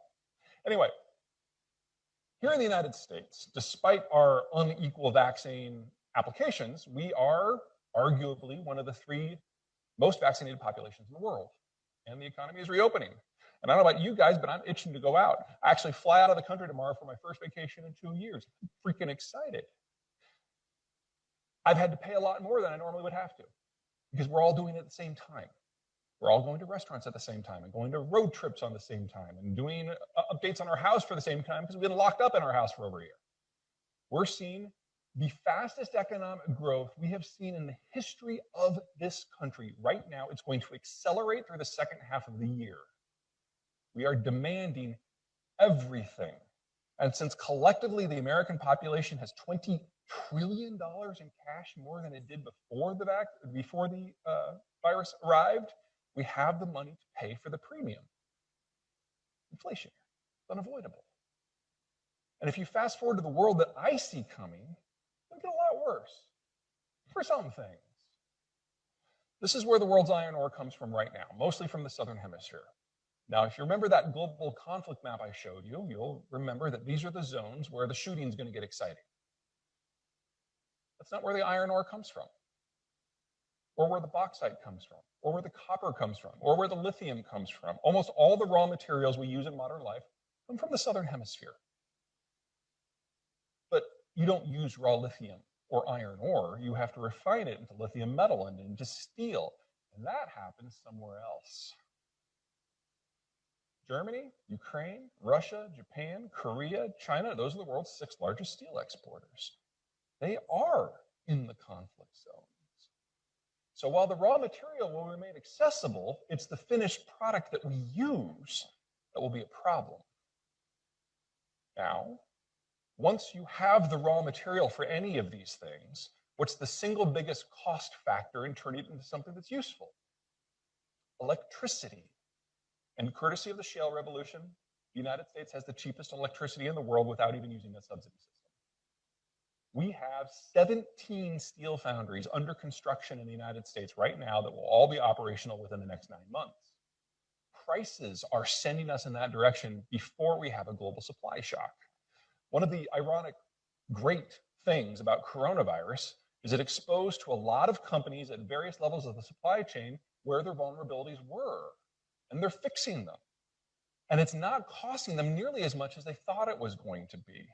Anyway, here in the United States, despite our unequal vaccine applications, we are arguably one of the 3 most vaccinated populations in the world. And the economy is reopening. And I don't know about you guys, but I'm itching to go out. I actually fly out of the country tomorrow for my first vacation in 2 years. I'm freaking excited. I've had to pay a lot more than I normally would have to, because we're all doing it at the same time. We're all going to restaurants at the same time and going to road trips on the same time and doing updates on our house for the same time, because we've been locked up in our house for over a year. We're seeing the fastest economic growth we have seen in the history of this country. Right now, it's going to accelerate through the second half of the year. We are demanding everything. And since collectively the American population has $20 trillion in cash more than it did before the virus arrived, we have the money to pay for the premium. Inflation, it's unavoidable. And if you fast forward to the world that I see coming, it'll get a lot worse for some things. This is where the world's iron ore comes from right now, mostly from the Southern Hemisphere. Now, if you remember that global conflict map I showed you, you'll remember that these are the zones where the shooting is going to get exciting. That's not where the iron ore comes from, or where the bauxite comes from, or where the copper comes from, or where the lithium comes from. Almost all the raw materials we use in modern life come from the Southern Hemisphere. But you don't use raw lithium or iron ore. You have to refine it into lithium metal and into steel, and that happens somewhere else. Germany, Ukraine, Russia, Japan, Korea, China, those are the world's 6 largest steel exporters. They are in the conflict zones. So while the raw material will remain accessible, it's the finished product that we use that will be a problem. Now, once you have the raw material for any of these things, what's the single biggest cost factor in turning it into something that's useful? Electricity. And courtesy of the shale revolution, the United States has the cheapest electricity in the world without even using a subsidy system. We have 17 steel foundries under construction in the United States right now that will all be operational within the next 9 months. Prices are sending us in that direction before we have a global supply shock. One of the ironic, great things about coronavirus is it exposed to a lot of companies at various levels of the supply chain where their vulnerabilities were, and they're fixing them. And it's not costing them nearly as much as they thought it was going to be.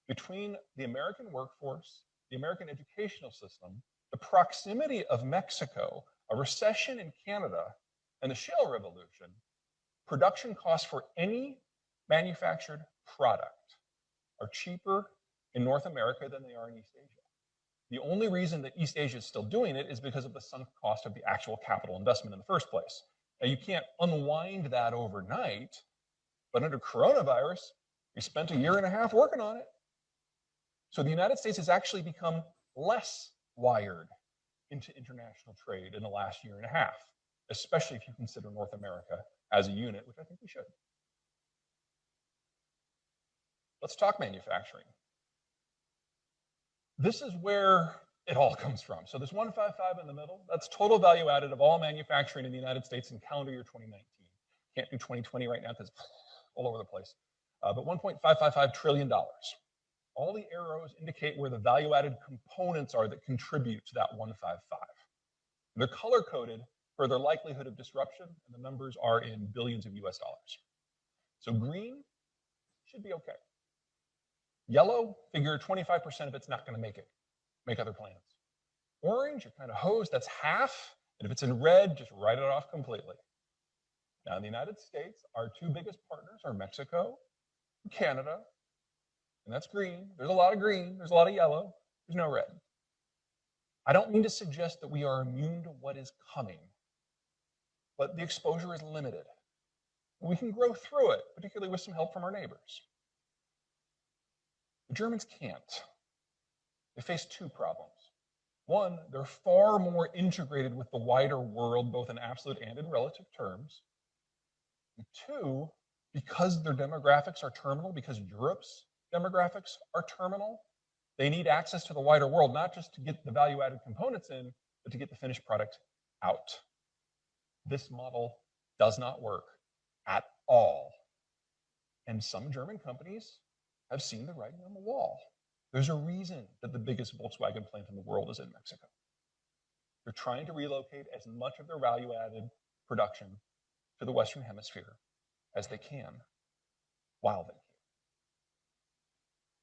Between the American workforce, the American educational system, the proximity of Mexico, a recession in Canada, and the shale revolution, production costs for any manufactured product are cheaper in North America than they are in East Asia. The only reason that East Asia is still doing it is because of the sunk cost of the actual capital investment in the first place. Now, you can't unwind that overnight, but under coronavirus, we spent 1.5 years working on it. So the United States has actually become less wired into international trade in the last 1.5 years, especially if you consider North America as a unit, which I think we should. Let's talk manufacturing. This is where it all comes from. So this 155 in the middle, that's total value added of all manufacturing in the United States in calendar year 2019. Can't do 2020 right now because it's all over the place. But $1.555 trillion. All the arrows indicate where the value-added components are that contribute to that 155. They're color-coded for their likelihood of disruption, and the numbers are in billions of US dollars. So green should be okay. Yellow, figure 25% of it's not going to make other plans. Orange, you're kind of hosed, that's half. And if it's in red, just write it off completely. Now, in the United States, our two biggest partners are Mexico and Canada, and that's green. There's a lot of green, there's a lot of yellow, there's no red. I don't mean to suggest that we are immune to what is coming, but the exposure is limited. We can grow through it, particularly with some help from our neighbors. The Germans can't. They face two problems. One, they're far more integrated with the wider world, both in absolute and in relative terms. And two, because their demographics are terminal, because Europe's demographics are terminal, they need access to the wider world, not just to get the value-added components in, but to get the finished product out. This model does not work at all. And some German companies have seen the writing on the wall. There's a reason that the biggest Volkswagen plant in the world is in Mexico. They're trying to relocate as much of their value-added production to the Western Hemisphere as they can, while they can.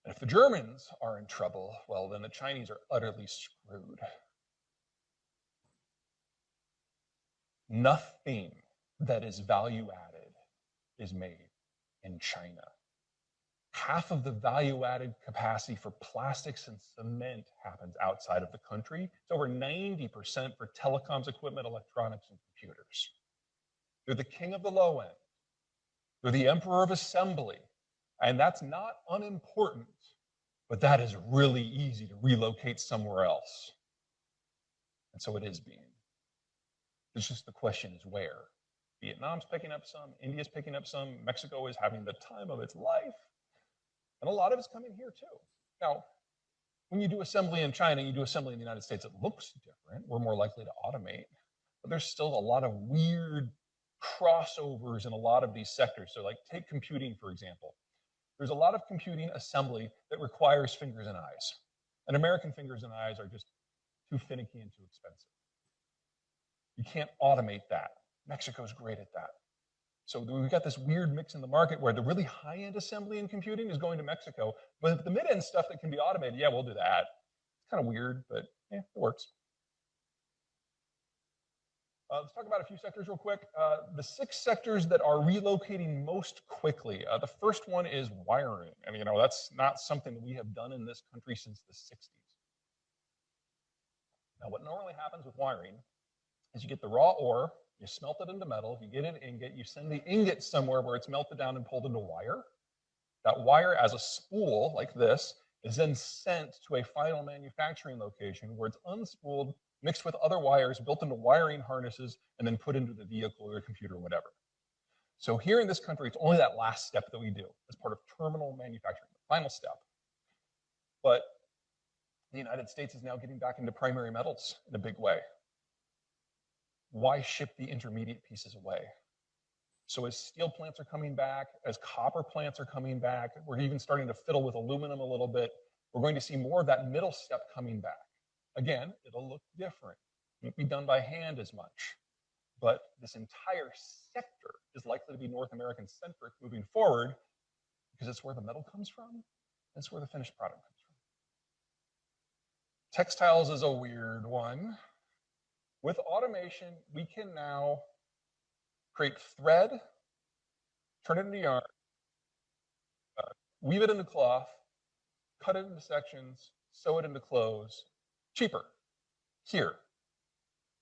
And if the Germans are in trouble, well, then the Chinese are utterly screwed. Nothing that is value-added is made in China. Half of the value-added capacity for plastics and cement happens outside of the country. It's over 90% for telecoms equipment, electronics, and computers. They're the king of the low end. They're the emperor of assembly. And that's not unimportant, but that is really easy to relocate somewhere else. And so it is being. It's just the question is where. Vietnam's picking up some, India's picking up some, Mexico is having the time of its life. And a lot of it's coming here too. Now, when you do assembly in China, you do assembly in the United States, it looks different. We're more likely to automate, but there's still a lot of weird crossovers in a lot of these sectors. So like take computing, for example. There's a lot of computing assembly that requires fingers and eyes. And American fingers and eyes are just too finicky and too expensive. You can't automate that. Mexico's great at that. So we've got this weird mix in the market where the really high-end assembly and computing is going to Mexico, but the mid-end stuff that can be automated, yeah, we'll do that. It's kind of weird, but yeah, it works. Let's talk about a few sectors real quick. The 6 sectors that are relocating most quickly. The first one is wiring. And that's not something that we have done in this country since the 60s. Now, what normally happens with wiring is you get the raw ore, you smelt it into metal, you get an ingot, you send the ingot somewhere where it's melted down and pulled into wire. That wire, as a spool like this, is then sent to a final manufacturing location where it's unspooled, mixed with other wires, built into wiring harnesses, and then put into the vehicle or the computer or whatever. So here in this country, it's only that last step that we do as part of terminal manufacturing, the final step. But the United States is now getting back into primary metals in a big way. Why ship the intermediate pieces away? So as steel plants are coming back, as copper plants are coming back, we're even starting to fiddle with aluminum a little bit. We're going to see more of that middle step coming back. Again, it'll look different. It won't be done by hand as much. But this entire sector is likely to be North American centric moving forward because it's where the metal comes from, and it's where the finished product comes from. Textiles is a weird one. With automation, we can now create thread, turn it into yarn, weave it into cloth, cut it into sections, sew it into clothes, cheaper here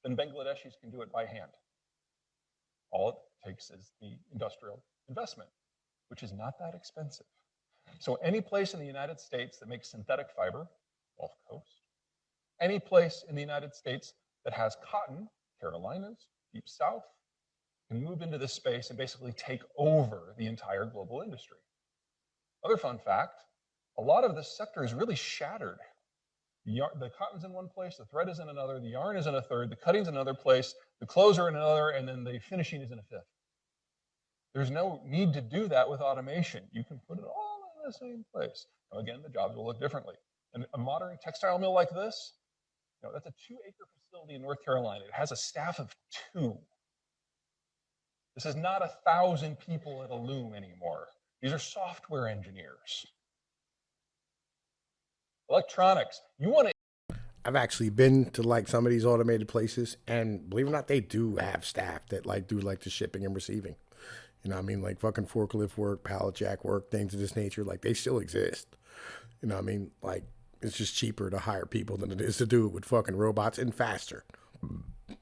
than Bangladeshis can do it by hand. All it takes is the industrial investment, which is not that expensive. So any place in the United States that makes synthetic fiber, Gulf Coast, any place in the United States that has cotton, Carolinas, Deep South, can move into this space and basically take over the entire global industry. Other fun fact, a lot of this sector is really shattered. The cotton's in one place, the thread is in another, the yarn is in a third, the cutting's in another place, the clothes are in another, and then the finishing is in a fifth. There's no need to do that with automation. You can put it all in the same place. Now again, the jobs will look differently. And a modern textile mill like this, That's a 2-acre facility in North Carolina. It has a staff of 2. This is not 1,000 people at a loom anymore. These are software engineers. Electronics. You want to I've actually been to like some of these automated places, and believe it or not, they do have staff that like do like the shipping and receiving. You know what I mean? Like fucking forklift work, pallet jack work, things of this nature. Like they still exist. You know what I mean? Like it's just cheaper to hire people than it is to do it with fucking robots and faster.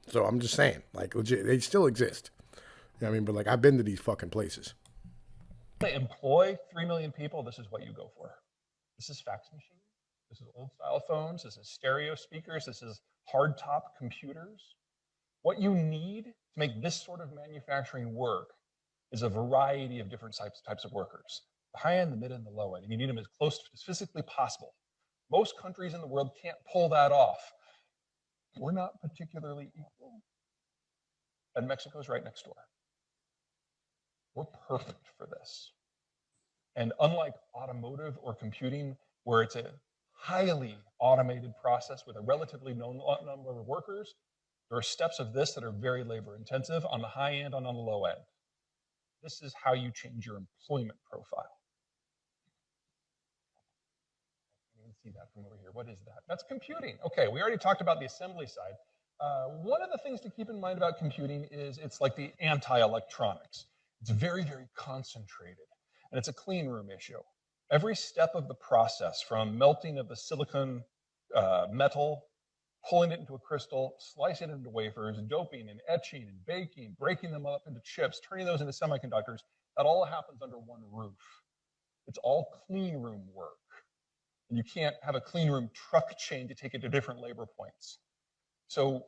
So I'm just saying, like legit, they still exist. You know what I mean? But like I've been to these fucking places. employ 3 million people. This is what you go for. This is fax machines. This is old style phones. This is stereo speakers. This is hardtop computers. What you need to make this sort of manufacturing work is a variety of different types of workers. The high end, the mid, and the low end. And you need them as close as physically possible. Most countries in the world can't pull that off. We're not particularly equal. And Mexico's right next door. We're perfect for this. And unlike automotive or computing, where it's a highly automated process with a relatively known number of workers, there are steps of this that are very labor intensive on the high end and on the low end. This is how you change your employment profile. You can see that from over here. What is that? That's computing. Okay, we already talked about the assembly side. One of the things to keep in mind about computing is it's like the anti-electronics. It's very, very concentrated, and it's a clean room issue. Every step of the process, from melting of the silicon metal, pulling it into a crystal, slicing it into wafers, doping and etching and baking, breaking them up into chips, turning those into semiconductors, that all happens under one roof. It's all clean room work. And you can't have a clean room truck chain to take it to different labor points. So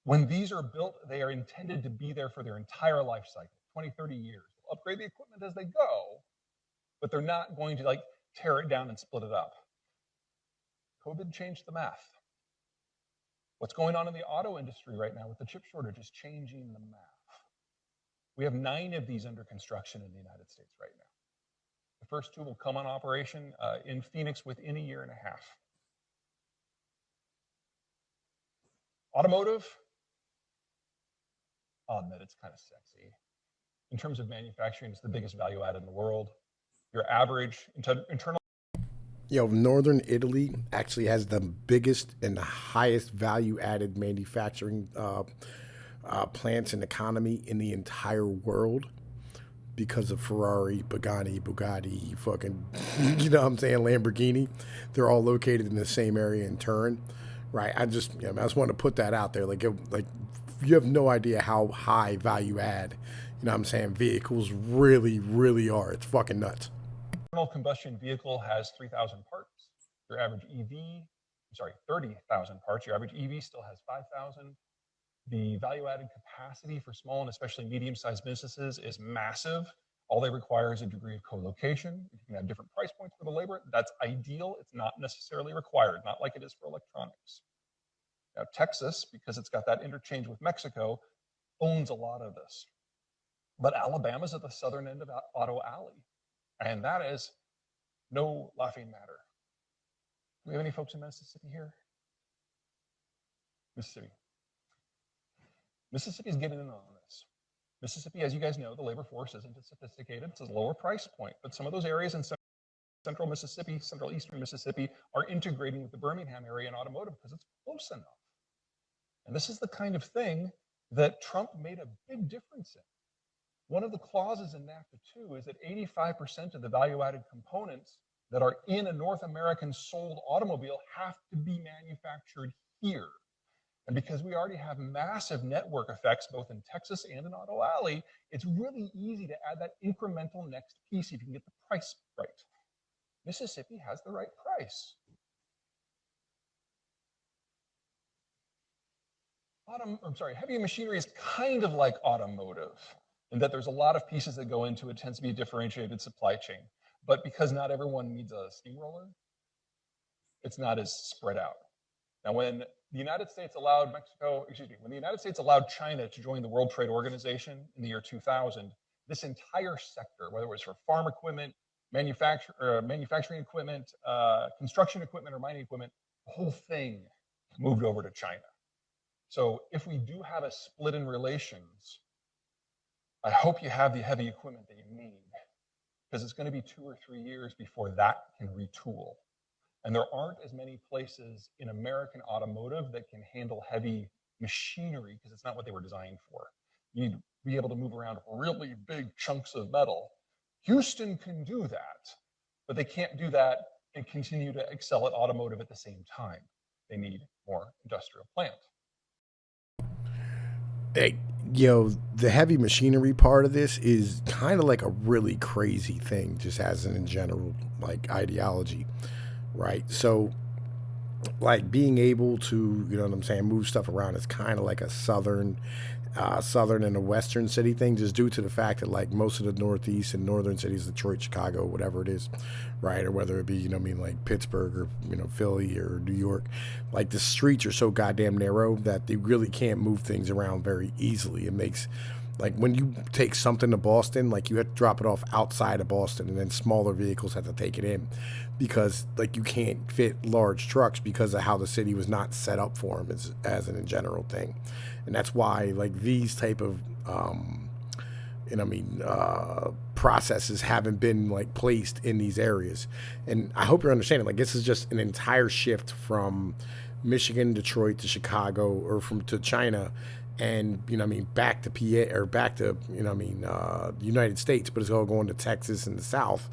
when these are built, they are intended to be there for their entire life cycle, 20, 30 years. They'll upgrade the equipment as they go, but they're not going to like tear it down and split it up. COVID changed the math. What's going on in the auto industry right now with the chip shortage is changing the math. We have 9 of these under construction in the United States right now. The first 2 will come on operation in Phoenix within a year and a half. Automotive, I'll admit it's kind of sexy. In terms of manufacturing, it's the biggest value add in the world. Your average internal. Northern Italy actually has the biggest and the highest value added manufacturing plants and economy in the entire world because of Ferrari, Bugatti, fucking, you know what I'm saying, Lamborghini. They're all located in the same area in Turin, right? I just wanted to put that out there. Like you have no idea how high value add, you know what I'm saying, vehicles really, really are. It's fucking nuts. Internal combustion vehicle has 3,000 parts. Your average EV, 30,000 parts. Your average EV still has 5,000. The value-added capacity for small and especially medium-sized businesses is massive. All they require is a degree of co-location. You can have different price points for the labor. That's ideal. It's not necessarily required, not like it is for electronics. Now, Texas, because it's got that interchange with Mexico, owns a lot of this. But Alabama's at the southern end of Auto Alley. And that is no laughing matter. Do we have any folks in Mississippi here? Mississippi. Mississippi is getting in on this. Mississippi, as you guys know, the labor force isn't as sophisticated. It's a lower price point. But some of those areas in central Mississippi, central eastern Mississippi, are integrating with the Birmingham area in automotive because it's close enough. And this is the kind of thing that Trump made a big difference in. One of the clauses in NAFTA 2 is that 85% of the value-added components that are in a North American sold automobile have to be manufactured here. And because we already have massive network effects, both in Texas and in Auto Alley, it's really easy to add that incremental next piece if you can get the price right. Mississippi has the right price. Heavy machinery is kind of like automotive in that there's a lot of pieces that go into it. It tends to be a differentiated supply chain. But because not everyone needs a steamroller, it's not as spread out. Now, when the United States allowed China to join the World Trade Organization in the year 2000, this entire sector, whether it was for farm equipment, manufacturing equipment, construction equipment, or mining equipment, the whole thing moved over to China. So if we do have a split in relations, I hope you have the heavy equipment that you need, because it's going to be 2 or 3 years before that can retool. And there aren't as many places in American automotive that can handle heavy machinery, because it's not what they were designed for. You need to be able to move around really big chunks of metal. Houston can do that, but they can't do that and continue to excel at automotive at the same time. They need more industrial plant. Hey, the heavy machinery part of this is kind of like a really crazy thing, just as an in general, like, ideology, right? So, like, being able to, you know what I'm saying, move stuff around is kind of like a southern and a western city thing, just due to the fact that, like, most of the northeast and northern cities, Detroit, Chicago, whatever it is, right, or whether it be, you know what I mean, like Pittsburgh or, you know, Philly or New York, like, the streets are so goddamn narrow that they really can't move things around very easily. It makes, like, when you take something to Boston, like, you have to drop it off outside of Boston, and then smaller vehicles have to take it in, because, like, you can't fit large trucks because of how the city was not set up for them as an in general thing. And that's why, like, these type of processes haven't been, like, placed in these areas. And I hope you're understanding, like, this is just an entire shift from Michigan, Detroit to Chicago, or to China, and, you know what I mean, back to PA, or back to, you know what I mean, the United States, but it's all going to Texas and the South,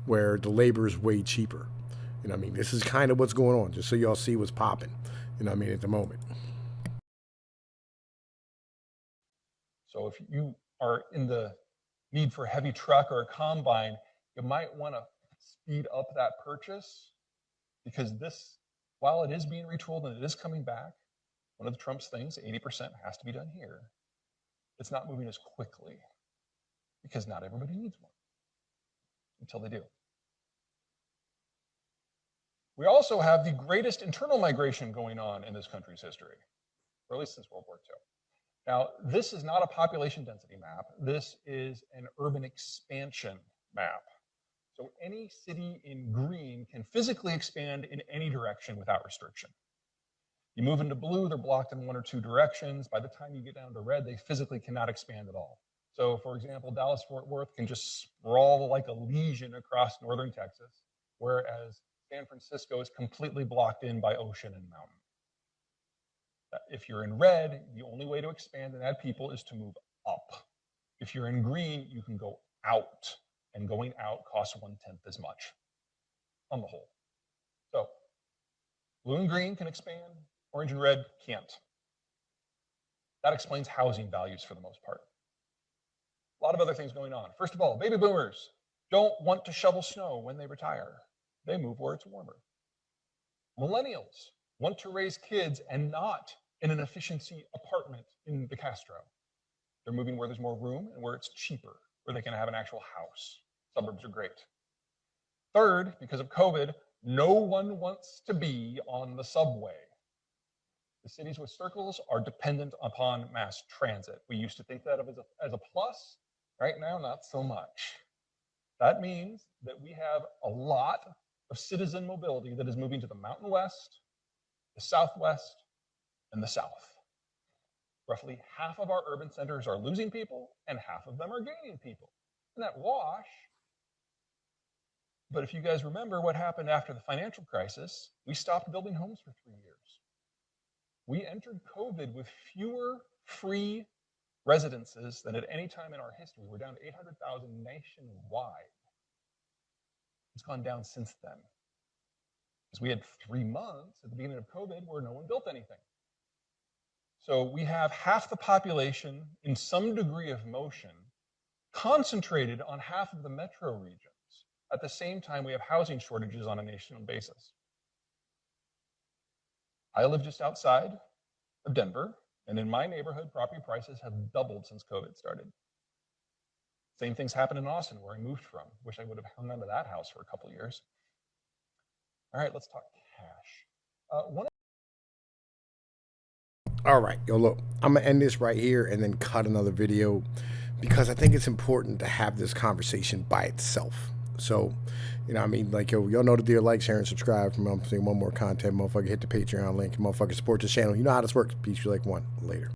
where the labor is way cheaper. You know what I mean? This is kind of what's going on, just so y'all see what's popping, you know what I mean, at the moment. So if you are in the need for a heavy truck or a combine, you might want to speed up that purchase, because this, while it is being retooled and it is coming back, one of the Trump's things, 80% has to be done here. It's not moving as quickly because not everybody needs one until they do. We also have the greatest internal migration going on in this country's history, or at least since World War II. Now, this is not a population density map. This is an urban expansion map. So any city in green can physically expand in any direction without restriction. You move into blue, they're blocked in 1 or 2 directions. By the time you get down to red, they physically cannot expand at all. So, for example, Dallas-Fort Worth can just sprawl like a lesion across northern Texas, whereas San Francisco is completely blocked in by ocean and mountain. If you're in red, the only way to expand and add people is to move up. If you're in green, you can go out, and going out costs 1/10 as much on the whole. So blue and green can expand, orange and red can't. That explains housing values for the most part. A lot of other things going on. First of all, baby boomers don't want to shovel snow when they retire. They move where it's warmer. Millennials want to raise kids and not in an efficiency apartment in the Castro. They're moving where there's more room and where it's cheaper, where they can have an actual house. Suburbs are great. Third, because of COVID, no one wants to be on the subway. The cities with circles are dependent upon mass transit. We used to think that of as a plus. Right now, not so much. That means that we have a lot of citizen mobility that is moving to the Mountain West, the Southwest, and the South. Roughly half of our urban centers are losing people, and half of them are gaining people. Isn't that wash? But if you guys remember what happened after the financial crisis, we stopped building homes for 3 years. We entered COVID with fewer free residences than at any time in our history. We're down to 800,000 nationwide. It's gone down since then. Because we had 3 months at the beginning of COVID where no one built anything. So we have half the population in some degree of motion concentrated on half of the metro regions. At the same time, we have housing shortages on a national basis. I live just outside of Denver, and in my neighborhood, property prices have doubled since COVID started. Same things happen in Austin, where I moved from. Wish I would have hung on to that house for a couple years. All right, let's talk cash. All right, yo, look, I'm gonna end this right here and then cut another video, because I think it's important to have this conversation by itself. So, you know what I mean? Like, yo, y'all know the deal. Like, share, and subscribe for one more content. Motherfucker, hit the Patreon link. Motherfucker, support this channel. You know how this works. Peace, you like one. Later.